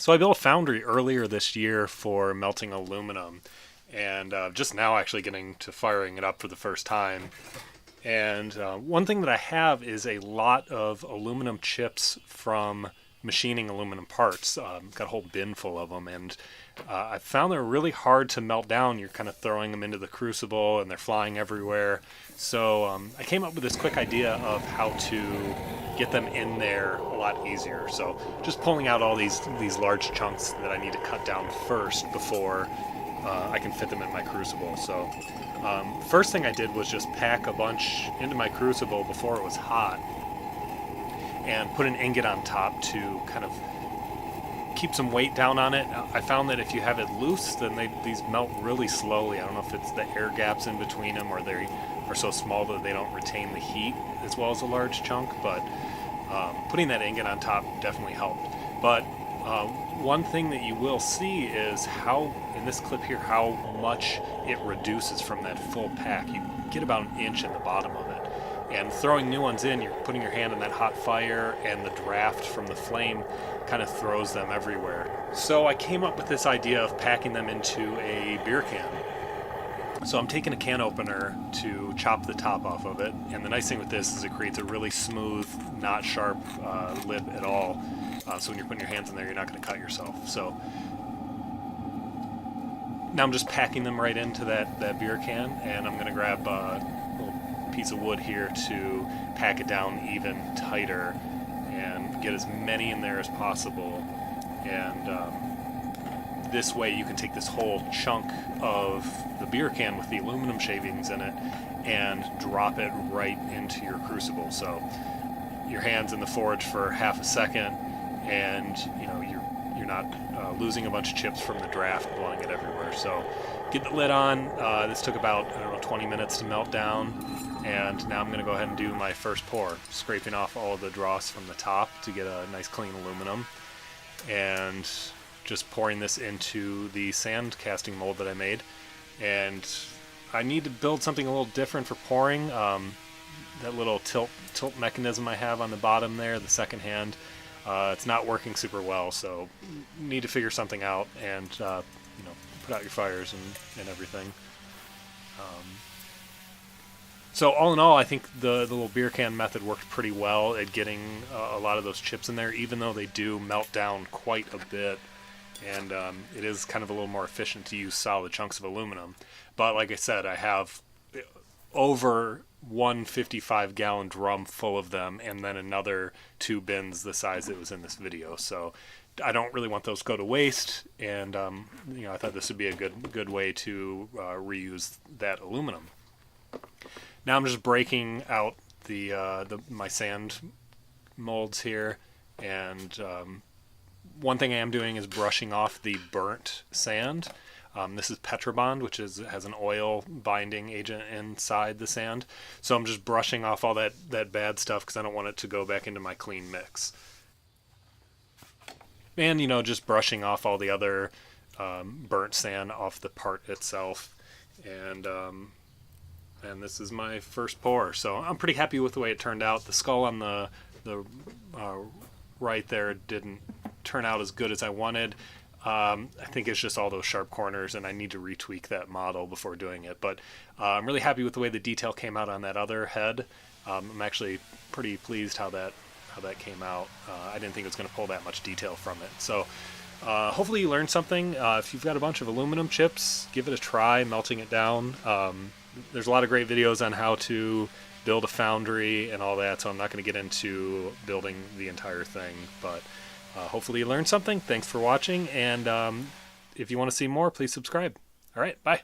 So I built a foundry earlier this year for melting aluminum, and just now actually getting to firing it up for the first time. And one thing that I have is a lot of aluminum chips from machining aluminum parts. Got a whole bin full of them, and I found they're really hard to melt down. You're kind of throwing them into the crucible, and they're flying everywhere. So I came up with this quick idea of how to get them in there a lot easier. So just pulling out all these large chunks that I need to cut down first before I can fit them in my crucible. So first thing I did was just pack a bunch into my crucible before it was hot and put an ingot on top to kind of keep some weight down on it. I found that if you have it loose, then these melt really slowly. I don't know if it's the air gaps in between them or they are so small that they don't retain the heat as well as a large chunk, but putting that ingot on top definitely helped. But one thing that you will see is how, in this clip here, how much it reduces from that full pack. You get about an inch at the bottom of it. And throwing new ones in, you're putting your hand in that hot fire, and the draft from the flame kind of throws them everywhere. So I came up with this idea of packing them into a beer can. So I'm taking a can opener to chop the top off of it, and the nice thing with this is it creates a really smooth, not sharp lid at all. So when you're putting your hands in there, you're not going to cut yourself. So now I'm just packing them right into that beer can, and I'm going to grab a little piece of wood here to pack it down even tighter and get as many in there as possible. And this way you can take this whole chunk of the beer can with the aluminum shavings in it and drop it right into your crucible. So your hand's in the forge for half a second, and you're not losing a bunch of chips from the draft blowing it everywhere. So get the lid on. This took about 20 minutes to melt down, and now I'm going to go ahead and do my first pour, scraping off all of the dross from the top to get a nice clean aluminum, and just pouring this into the sand casting mold that I made. And I need to build something a little different for pouring. That little tilt mechanism I have on the bottom there, the second hand, it's not working super well, so need to figure something out and put out your fires and everything. So all in all, I think the little beer can method worked pretty well at getting a lot of those chips in there, even though they do melt down quite a bit. And it is kind of a little more efficient to use solid chunks of aluminum. But like I said, I have over 155-gallon drum full of them, and then another 2 bins the size it was in this video. So I don't really want those to go to waste, and I thought this would be a good way to reuse that aluminum. Now I'm just breaking out my sand molds here, and one thing I am doing is brushing off the burnt sand. This is Petrobond, which has an oil binding agent inside the sand. So I'm just brushing off all that bad stuff because I don't want it to go back into my clean mix. And, just brushing off all the other burnt sand off the part itself. And this is my first pour. So I'm pretty happy with the way it turned out. The skull on the right there didn't turn out as good as I wanted. I think it's just all those sharp corners, and I need to retweak that model before doing it. But I'm really happy with the way the detail came out on that other head. I'm actually pretty pleased how that came out. I didn't think it was going to pull that much detail from it. So hopefully you learned something. If you've got a bunch of aluminum chips, give it a try melting it down. There's a lot of great videos on how to build a foundry and all that, so I'm not going to get into building the entire thing, but hopefully you learned something. Thanks for watching, and if you want to see more, please subscribe. All right, bye.